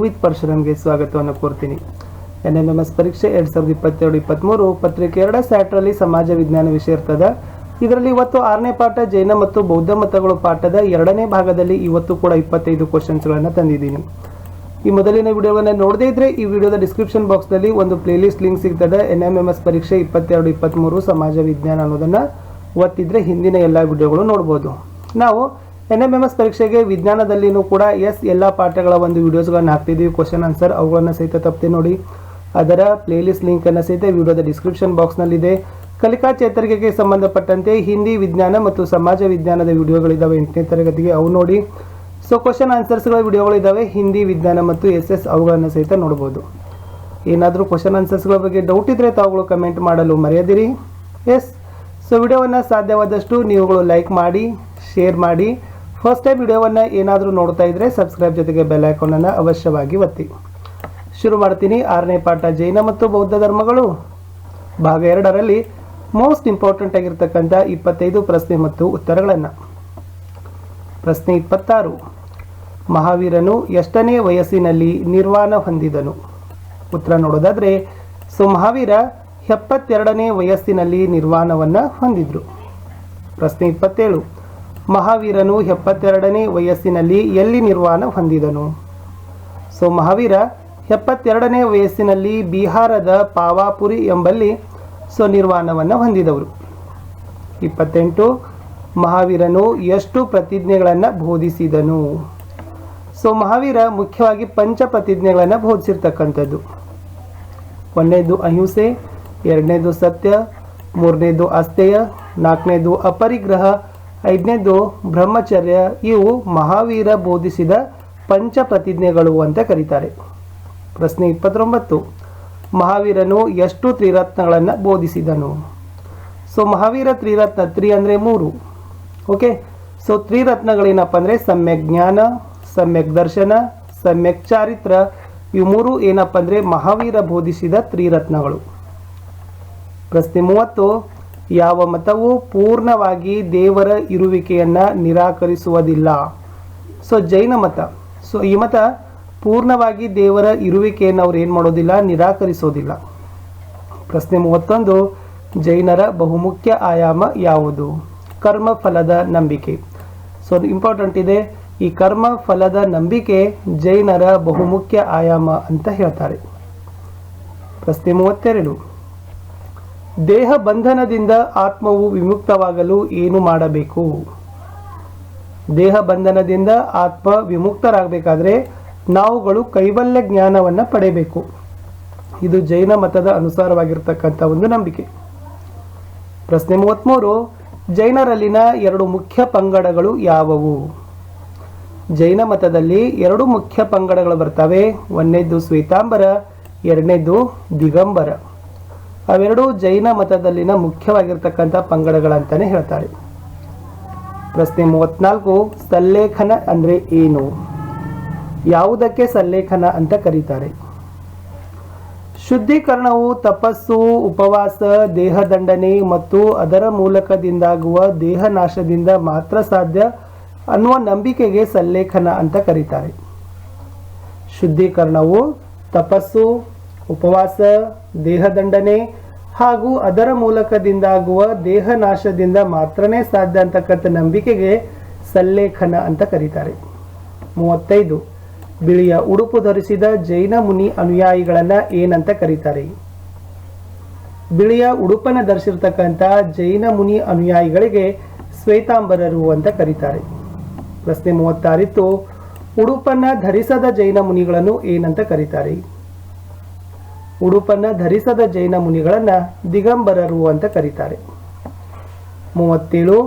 With ಪರಶುರಾಮ್ಗೆ ಸ್ವಾಗತವನ್ನು ಕೋರ್ತೀನಿ. NMMS ಪರೀಕ್ಷೆ 2022-23 ಪತ್ರಿಕೆ 2 ಸ್ಯಾಟ್ರಲ್ಲಿ ಸಮಾಜ ವಿಜ್ಞಾನ ವಿಷಯ ಇರ್ತದೆ. ಇದರಲ್ಲಿ ಇವತ್ತು 6ನೇ ಪಾಠ ಜೈನ ಮತ್ತು ಬೌದ್ಧ ಮತಗಳು ಪಾಠದ 2ನೇ ಭಾಗದಲ್ಲಿ ಇವತ್ತು ಕೂಡ 25 ಕ್ವಶನ್ಸ್ಗಳನ್ನು ತಂದಿದ್ದೀನಿ. ಈ ಮೊದಲಿನ ವಿಡಿಯೋವನ್ನು ನೋಡದೇ ಇದ್ರೆ ಈ ವಿಡಿಯೋದ ಡಿಸ್ಕ್ರಿಪ್ಷನ್ ಬಾಕ್ಸ್ನಲ್ಲಿ ಒಂದು ಪ್ಲೇಲಿಸ್ಟ್ ಲಿಂಕ್ ಸಿಗ್ತದೆ. NMMS ಪರೀಕ್ಷೆ 22-23 ಸಮಾಜ ವಿಜ್ಞಾನ ಅನ್ನೋದನ್ನು ಒತ್ತಿದ್ರೆ ಹಿಂದಿನ ಎಲ್ಲ ವಿಡಿಯೋಗಳು ನೋಡ್ಬೋದು. ನಾವು NMMS ಪರೀಕ್ಷೆಗೆ ವಿಜ್ಞಾನದಲ್ಲಿನೂ ಕೂಡ ಎಲ್ಲ ಪಾಠಗಳ ಒಂದು ವಿಡಿಯೋಸ್ಗಳನ್ನು ಹಾಕ್ತಿದ್ದೀವಿ, ಕ್ವಶನ್ ಆನ್ಸರ್ ಅವುಗಳನ್ನು ಸಹಿತ ತಪ್ಪದೆ ನೋಡಿ. ಅದರ ಪ್ಲೇಲಿಸ್ಟ್ ಲಿಂಕನ್ನು ಸಹಿತ ವಿಡಿಯೋದ ಡಿಸ್ಕ್ರಿಪ್ಷನ್ ಬಾಕ್ಸ್ನಲ್ಲಿದೆ. ಕಲಿಕಾ ಚೇತರಿಕೆಗೆ ಸಂಬಂಧಪಟ್ಟಂತೆ ಹಿಂದಿ ವಿಜ್ಞಾನ ಮತ್ತು ಸಮಾಜ ವಿಜ್ಞಾನದ ವಿಡಿಯೋಗಳಿದ್ದಾವೆ 8ನೇ ತರಗತಿಗೆ, ಅವು ನೋಡಿ. ಸೊ ಕ್ವಶನ್ ಆನ್ಸರ್ಸ್ಗಳ ವಿಡಿಯೋಗಳಿದ್ದಾವೆ ಹಿಂದಿ ವಿಜ್ಞಾನ ಮತ್ತು SS ಅವುಗಳನ್ನು ಸಹಿತ ನೋಡ್ಬೋದು. ಏನಾದರೂ ಕ್ವಶನ್ ಆನ್ಸರ್ಸ್ಗಳ ಬಗ್ಗೆ ಡೌಟ್ ಇದ್ದರೆ ತಾವುಗಳು ಕಮೆಂಟ್ ಮಾಡಲು ಮರೆಯದಿರಿ. ಸೊ ವಿಡಿಯೋವನ್ನು ಸಾಧ್ಯವಾದಷ್ಟು ನೀವುಗಳು ಲೈಕ್ ಮಾಡಿ, ಶೇರ್ ಮಾಡಿ. ಫಸ್ಟ್ ಟೈಮ್ ವಿಡಿಯೋವನ್ನು ಏನಾದರೂ ನೋಡ್ತಾ ಇದ್ದರೆ ಸಬ್ಸ್ಕ್ರೈಬ್ ಜೊತೆಗೆ ಬೆಲ್ ಐಕಾನನ್ನು ಅವಶ್ಯವಾಗಿ ಒತ್ತಿ. ಶುರು ಮಾಡ್ತೀನಿ. 6ನೇ ಪಾಠ ಜೈನ ಮತ್ತು ಬೌದ್ಧ ಧರ್ಮಗಳು ಭಾಗ 2ರಲ್ಲಿ ಮೋಸ್ಟ್ ಇಂಪಾರ್ಟೆಂಟ್ ಆಗಿರ್ತಕ್ಕಂಥ 25 ಪ್ರಶ್ನೆ ಮತ್ತು ಉತ್ತರಗಳನ್ನು. ಪ್ರಶ್ನೆ 26, ಮಹಾವೀರನು ಎಷ್ಟನೇ ವಯಸ್ಸಿನಲ್ಲಿ ನಿರ್ವಾಣ ಹೊಂದಿದನು? ಉತ್ತರ ನೋಡೋದಾದರೆ ಮಹಾವೀರ 72ನೇ ವಯಸ್ಸಿನಲ್ಲಿ ನಿರ್ವಾಣವನ್ನು ಹೊಂದಿದ್ರು. ಪ್ರಶ್ನೆ 27, ಮಹಾವೀರನು 72ನೇ ವಯಸ್ಸಿನಲ್ಲಿ ಎಲ್ಲಿ ನಿರ್ವಾಣ ಹೊಂದಿದನು? ಮಹಾವೀರ 72ನೇ ವಯಸ್ಸಿನಲ್ಲಿ ಬಿಹಾರದ ಪಾವಾಪುರಿ ಎಂಬಲ್ಲಿ ನಿರ್ವಾಣವನ್ನು ಹೊಂದಿದವರು. 28, ಮಹಾವೀರನು ಎಷ್ಟು ಪ್ರತಿಜ್ಞೆಗಳನ್ನು ಬೋಧಿಸಿದನು? ಮಹಾವೀರ ಮುಖ್ಯವಾಗಿ ಪಂಚ ಪ್ರತಿಜ್ಞೆಗಳನ್ನು ಬೋಧಿಸಿರ್ತಕ್ಕಂಥದ್ದು. 1ನೇದು ಅಹಿಂಸೆ, 2ನೇದು ಸತ್ಯ, 3ನೇದು ಅಸ್ಥೇಯ, 4ನೇದು ಅಪರಿಗ್ರಹ, 5ನೇದು ಬ್ರಹ್ಮಚರ್ಯ. ಇವು ಮಹಾವೀರ ಬೋಧಿಸಿದ ಪಂಚ ಪ್ರತಿಜ್ಞೆಗಳು ಅಂತ ಕರೀತಾರೆ. ಪ್ರಶ್ನೆ 29, ಮಹಾವೀರನು ಎಷ್ಟು ತ್ರಿರತ್ನಗಳನ್ನು ಬೋಧಿಸಿದನು? ಮಹಾವೀರ ತ್ರಿರತ್ನ, ಅಂದರೆ 3. ಓಕೆ, ತ್ರಿರತ್ನಗಳೇನಪ್ಪ ಅಂದರೆ ಸಮ್ಯಕ್ ಜ್ಞಾನ, ಸಮ್ಯಕ್ ದರ್ಶನ, ಸಮ್ಯಕ್ ಚಾರಿತ್ರ. ಇವು 3 ಏನಪ್ಪ ಅಂದರೆ ಮಹಾವೀರ ಬೋಧಿಸಿದ ತ್ರಿರತ್ನಗಳು. ಪ್ರಶ್ನೆ 30, ಯಾವ ಮತವು ಪೂರ್ಣವಾಗಿ ದೇವರ ಇರುವಿಕೆಯನ್ನು ನಿರಾಕರಿಸುವುದಿಲ್ಲ? ಜೈನ ಮತ. ಈ ಮತ ಪೂರ್ಣವಾಗಿ ದೇವರ ಇರುವಿಕೆಯನ್ನು ಅವ್ರು ಏನು ಮಾಡೋದಿಲ್ಲ, ನಿರಾಕರಿಸೋದಿಲ್ಲ. ಪ್ರಶ್ನೆ 31, ಜೈನರ ಬಹುಮುಖ್ಯ ಆಯಾಮ ಯಾವುದು? ಕರ್ಮ ಫಲದ ನಂಬಿಕೆ. ಇಂಪಾರ್ಟೆಂಟ್ ಇದೆ, ಈ ಕರ್ಮ ಫಲದ ನಂಬಿಕೆ ಜೈನರ ಬಹುಮುಖ್ಯ ಆಯಾಮ ಅಂತ ಹೇಳ್ತಾರೆ. ಪ್ರಶ್ನೆ 32, ದೇಹ ಬಂಧನದಿಂದ ಆತ್ಮವು ವಿಮುಕ್ತವಾಗಲು ಏನು ಮಾಡಬೇಕು? ದೇಹ ಬಂಧನದಿಂದ ಆತ್ಮ ವಿಮುಕ್ತರಾಗಬೇಕಾದ್ರೆ ನಾವುಗಳು ಕೈವಲ್ಯ ಜ್ಞಾನವನ್ನು ಪಡೆಯಬೇಕು. ಇದು ಜೈನ ಮತದ ಅನುಸಾರವಾಗಿರ್ತಕ್ಕಂಥ ಒಂದು ನಂಬಿಕೆ. ಪ್ರಶ್ನೆ 33, ಜೈನರಲ್ಲಿನ 2 ಮುಖ್ಯ ಪಂಗಡಗಳು ಯಾವುವು? ಜೈನ ಮತದಲ್ಲಿ 2 ಮುಖ್ಯ ಪಂಗಡಗಳು ಬರ್ತವೆ. 1ನೇದು ಶ್ವೇತಾಂಬರ, 2ನೇದು ದಿಗಂಬರ. ಅವೆರಡೂ ಜೈನ ಮತದಲ್ಲಿನ ಮುಖ್ಯವಾಗಿರ್ತಕ್ಕಂಥ ಪಂಗಡಗಳಂತಾನೆ ಹೇಳ್ತಾರೆ. ಪ್ರಶ್ನೆ 34, ಸಲ್ಲೇಖನ ಅಂದರೆ ಏನು? ಯಾವುದಕ್ಕೆ ಸಲ್ಲೇಖನ ಅಂತ ಕರೀತಾರೆ? ಶುದ್ಧೀಕರಣವು ತಪಸ್ಸು, ಉಪವಾಸ, ದೇಹದಂಡನೆ ಮತ್ತು ಅದರ ಮೂಲಕದಿಂದಾಗುವ ದೇಹನಾಶದಿಂದ ಮಾತ್ರ ಸಾಧ್ಯ ಅನ್ನುವ ನಂಬಿಕೆಗೆ ಸಲ್ಲೇಖನ ಅಂತ ಕರೀತಾರೆ. ಶುದ್ಧೀಕರಣವು ತಪಸ್ಸು, ಉಪವಾಸ, ದೇಹದಂಡನೆ ಹಾಗೂ ಅದರ ಮೂಲಕದಿಂದಾಗುವ ದೇಹನಾಶದಿಂದ ಮಾತ್ರನೇ ಸಾಧ್ಯ ಅಂತಕ್ಕಂಥ ನಂಬಿಕೆಗೆ ಸಲ್ಲೇಖನ ಅಂತ ಕರೀತಾರೆ. 35, ಬಿಳಿಯ ಉಡುಪು ಧರಿಸಿದ ಜೈನ ಮುನಿ ಅನುಯಾಯಿಗಳನ್ನ ಏನಂತ ಕರೀತಾರೆ? ಬಿಳಿಯ ಉಡುಪನ್ನು ಧರಿಸಿರ್ತಕ್ಕಂಥ ಜೈನ ಮುನಿ ಅನುಯಾಯಿಗಳಿಗೆ ಶ್ವೇತಾಂಬರರು ಅಂತ ಕರೀತಾರೆ. ಪ್ರಶ್ನೆ 36, ಉಡುಪನ್ನ ಧರಿಸದ ಜೈನ ಮುನಿಗಳನ್ನು ಏನಂತ ಕರೀತಾರೆ? ಉಡುಪನ್ನ ಧರಿಸದ ಜೈನ ಮುನಿಗಳನ್ನ ದಿಗಂಬರರು ಅಂತ ಕರೀತಾರೆ. 37,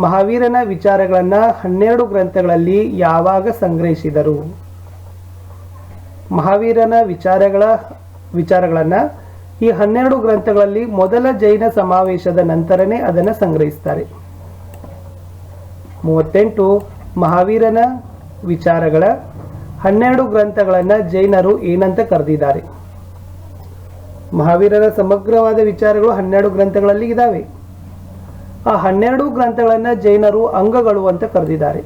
ಮಹಾವೀರನ ವಿಚಾರಗಳನ್ನ 12 ಗ್ರಂಥಗಳಲ್ಲಿ ಯಾವಾಗ ಸಂಗ್ರಹಿಸಿದರು? ಮಹಾವೀರನ ವಿಚಾರಗಳನ್ನ ಈ 12 ಗ್ರಂಥಗಳಲ್ಲಿ ಮೊದಲ ಜೈನ ಸಮಾವೇಶದ ನಂತರನೇ ಅದನ್ನು ಸಂಗ್ರಹಿಸ್ತಾರೆ. 38, ಮಹಾವೀರನ ವಿಚಾರಗಳ 12 ಗ್ರಂಥಗಳನ್ನು ಜೈನರು ಏನಂತ ಕರೆದಿದ್ದಾರೆ? ಮಹಾವೀರನ ಸಮಗ್ರವಾದ ವಿಚಾರಗಳು 12 ಗ್ರಂಥಗಳಲ್ಲಿ ಇದ್ದಾವೆ. ಆ 12 ಗ್ರಂಥಗಳನ್ನು ಜೈನರು ಅಂಗಗಳು ಅಂತ ಕರೆದಿದ್ದಾರೆ.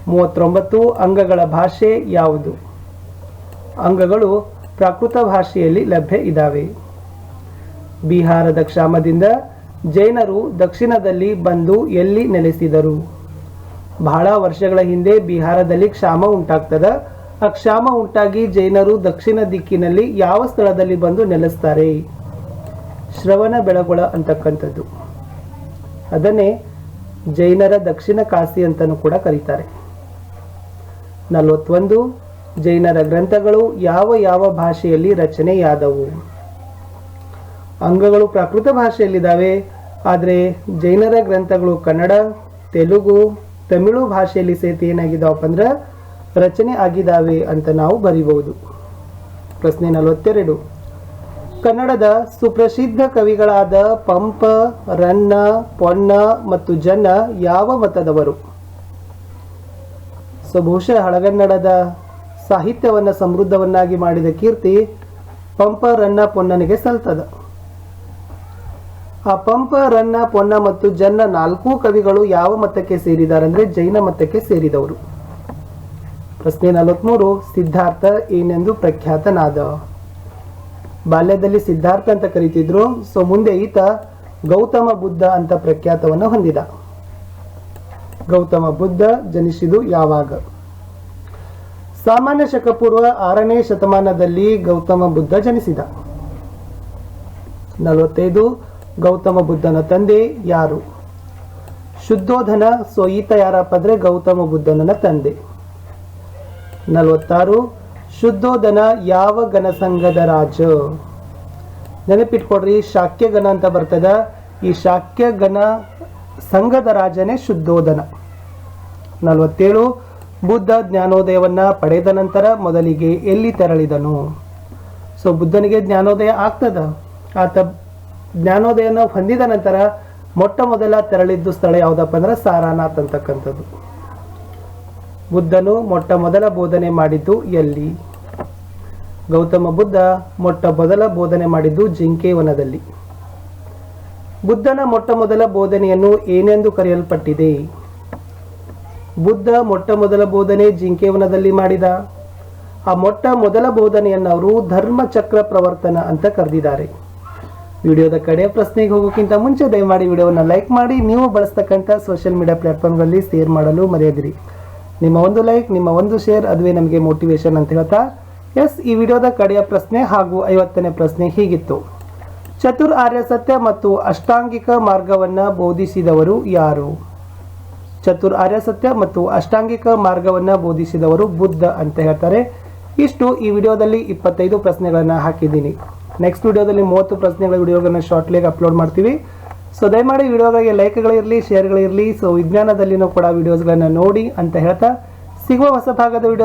39 ಅಂಗಗಳ ಭಾಷೆ ಯಾವುದು? ಅಂಗಗಳು ಪ್ರಾಕೃತ ಭಾಷೆಯಲ್ಲಿ ಲಭ್ಯ ಇದ್ದಾವೆ. ಬಿಹಾರದ ಕ್ಷಾಮದಿಂದ ಜೈನರು ದಕ್ಷಿಣದಲ್ಲಿ ಬಂದು ಎಲ್ಲಿ ನೆಲೆಸಿದರು? ಬಹಳ ವರ್ಷಗಳ ಹಿಂದೆ ಬಿಹಾರದಲ್ಲಿ ಕ್ಷಾಮ ಉಂಟಾಗ್ತದ. ಆ ಕ್ಷಾಮ ಉಂಟಾಗಿ ಜೈನರು ದಕ್ಷಿಣ ದಿಕ್ಕಿನಲ್ಲಿ ಯಾವ ಸ್ಥಳದಲ್ಲಿ ಬಂದು ನೆಲೆಸ್ತಾರೆ? ಶ್ರವಣ ಬೆಳಗೊಳ ಅಂತಕ್ಕಂಥದ್ದು. ಅದನ್ನೇ ಜೈನರ ದಕ್ಷಿಣ ಕಾಶಿ ಅಂತಲೂ ಕೂಡ ಕರೀತಾರೆ. 41 ಜೈನರ ಗ್ರಂಥಗಳು ಯಾವ ಯಾವ ಭಾಷೆಯಲ್ಲಿ ರಚನೆಯಾದವು? ಅಂಗಗಳು ಪ್ರಾಕೃತ ಭಾಷೆಯಲ್ಲಿದ್ದಾವೆ, ಆದರೆ ಜೈನರ ಗ್ರಂಥಗಳು ಕನ್ನಡ, ತೆಲುಗು, ತಮಿಳು ಭಾಷೆಯಲ್ಲಿ ಸಹಿತ ಏನಾಗಿದ್ದಾವಪ್ಪ ಅಂದ್ರೆ ರಚನೆ ಆಗಿದ್ದಾವೆ ಅಂತ ನಾವು ಬರೀಬಹುದು. ಪ್ರಶ್ನೆ 42 ಕನ್ನಡದ ಸುಪ್ರಸಿದ್ಧ ಕವಿಗಳಾದ ಪಂಪ, ರನ್ನ, ಪೊನ್ನ ಮತ್ತು ಜನ್ನ ಯಾವ ಮತದವರು? ಬಹುಶಃ ಹಳಗನ್ನಡದ ಸಾಹಿತ್ಯವನ್ನು ಸಮೃದ್ಧವನ್ನಾಗಿ ಮಾಡಿದ ಕೀರ್ತಿ ಪಂಪ, ರನ್ನ, ಪೊನ್ನನಿಗೆ ಸಲ್ತದ. ಆ ಪಂಪ, ರನ್ನ, ಪೊನ್ನ ಮತ್ತು ಜನ್ನ 4 ಕವಿಗಳು ಯಾವ ಮತಕ್ಕೆ ಸೇರಿದ್ದಾರೆ ಅಂದ್ರೆ ಜೈನ ಮತಕ್ಕೆ ಸೇರಿದವರು. ಪ್ರಶ್ನೆ 43 ಸಿದ್ಧಾರ್ಥ ಏನೆಂದು ಪ್ರಖ್ಯಾತನಾದ? ಬಾಲ್ಯದಲ್ಲಿ ಸಿದ್ಧಾರ್ಥ ಅಂತ ಕರೀತಿದ್ರು. ಮುಂದೆ ಈತ ಗೌತಮ ಬುದ್ಧ ಅಂತ ಪ್ರಖ್ಯಾತವನ್ನು ಹೊಂದಿದ. ಗೌತಮ ಬುದ್ಧ ಜನಿಸಿದು ಯಾವಾಗ? ಸಾಮಾನ್ಯ ಶಕ ಪೂರ್ವ 6ನೇ ಶತಮಾನದಲ್ಲಿ ಗೌತಮ ಬುದ್ಧ ಜನಿಸಿದ. 45 ಗೌತಮ ಬುದ್ಧನ ತಂದೆ ಯಾರು? ಶುದ್ಧೋಧನ. ಈತ ಯಾರಪ್ಪ ಅಂದ್ರೆ ಗೌತಮ ಬುದ್ಧನ ತಂದೆ. 46 ಶುದ್ಧೋಧನ ಯಾವ ಗಣಸಂಘದ ರಾಜ? ನೆನಪಿಟ್ಕೊಡ್ರಿ, ಶಾಕ್ಯ ಗಣ ಅಂತ ಬರ್ತದ. ಈ ಶಾಕ್ಯ ಗಣ ಸಂಘದ ರಾಜನೇ ಶುದ್ಧೋಧನ. 47 ಬುದ್ಧ ಜ್ಞಾನೋದಯವನ್ನ ಪಡೆದ ನಂತರ ಮೊದಲಿಗೆ ಎಲ್ಲಿ ತೆರಳಿದನು? ಬುದ್ಧನಿಗೆ ಜ್ಞಾನೋದಯ ಆಗ್ತದ. ಆತ ಜ್ಞಾನೋದಯನ ಹೊಂದಿದ ನಂತರ ಮೊಟ್ಟ ಮೊದಲ ತೆರಳಿದ್ದು ಸ್ಥಳ ಯಾವುದಪ್ಪ ಅಂದ್ರೆ ಸಾರಾನಾಥ್ ಅಂತಕ್ಕಂಥದ್ದು. ಬುದ್ಧನು ಮೊಟ್ಟ ಮೊದಲ ಬೋಧನೆ ಮಾಡಿದ್ದು ಎಲ್ಲಿ? ಗೌತಮ ಬುದ್ಧ ಮೊಟ್ಟ ಮೊದಲ ಬೋಧನೆ ಮಾಡಿದ್ದು ಜಿಂಕೆವನದಲ್ಲಿ. ಬುದ್ಧನ ಮೊಟ್ಟ ಮೊದಲ ಬೋಧನೆಯನ್ನು ಏನೆಂದು ಕರೆಯಲ್ಪಟ್ಟಿದೆ? ಬುದ್ಧ ಮೊಟ್ಟ ಮೊದಲ ಬೋಧನೆ ಜಿಂಕೆವನದಲ್ಲಿ ಮಾಡಿದ. ಆ ಮೊಟ್ಟ ಮೊದಲ ಬೋಧನೆಯನ್ನು ಅವರು ಧರ್ಮಚಕ್ರ ಪ್ರವರ್ತನ ಅಂತ ಕರೆದಿದ್ದಾರೆ. ವಿಡಿಯೋದ ಕಡೆ ಪ್ರಶ್ನೆಗೆ ಹೋಗೋಕ್ಕಿಂತ ಮುಂಚೆ ದಯಮಾಡಿ ವಿಡಿಯೋವನ್ನು ಲೈಕ್ ಮಾಡಿ, ನೀವು ಬಳಸ್ತಕ್ಕಂಥ ಸೋಷಿಯಲ್ ಮೀಡಿಯಾ ಪ್ಲಾಟ್ಫಾರ್ಮ್ಗಳಲ್ಲಿ ಶೇರ್ ಮಾಡಲು ಮರೆಯದಿರಿ. ನಿಮ್ಮ ಒಂದು ಲೈಕ್, ನಿಮ್ಮ ಒಂದು ಶೇರ್, ಅದುವೇ ನಮಗೆ ಮೋಟಿವೇಶನ್ ಅಂತ ಹೇಳ್ತಾ ಈ ವಿಡಿಯೋದ ಕಡೆಯ ಪ್ರಶ್ನೆ ಹಾಗೂ 50ನೇ ಪ್ರಶ್ನೆ ಹೀಗಿತ್ತು. ಚತುರ್ ಆರ್ಯ ಸತ್ಯ ಮತ್ತು ಅಷ್ಟಾಂಗಿಕ ಮಾರ್ಗವನ್ನು ಬೋಧಿಸಿದವರು ಯಾರು? ಚತುರ್ ಆರ್ಯ ಸತ್ಯ ಮತ್ತು ಅಷ್ಟಾಂಗಿಕ ಮಾರ್ಗವನ್ನು ಬೋಧಿಸಿದವರು ಬುದ್ಧ ಅಂತ ಹೇಳ್ತಾರೆ. ಇಷ್ಟು ಈ ವಿಡಿಯೋದಲ್ಲಿ 25 ಪ್ರಶ್ನೆಗಳನ್ನು ಹಾಕಿದ್ದೀನಿ. ನೆಕ್ಸ್ಟ್ ವಿಡಿಯೋದಲ್ಲಿ 30 ಪ್ರಶ್ನೆಗಳ ವಿಡಿಯೋಗಳನ್ನು ಶಾರ್ಟ್ಲಿಗೆ ಅಪ್ಲೋಡ್ ಮಾಡ್ತೀವಿ. ದಯಮಾಡಿ ವಿಡಿಯೋಗಳಿಗೆ ಲೈಕ್ಗಳಿರಲಿ, ಶೇರ್ಗಳಿರಲಿ. ವಿಜ್ಞಾನದಲ್ಲಿನೂ ಕೂಡ ವಿಡಿಯೋಸ್ಗಳನ್ನು ನೋಡಿ ಅಂತ ಹೇಳ್ತಾ ಸಿಗುವ ಹೊಸ ಭಾಗದ ವಿಡಿಯೋ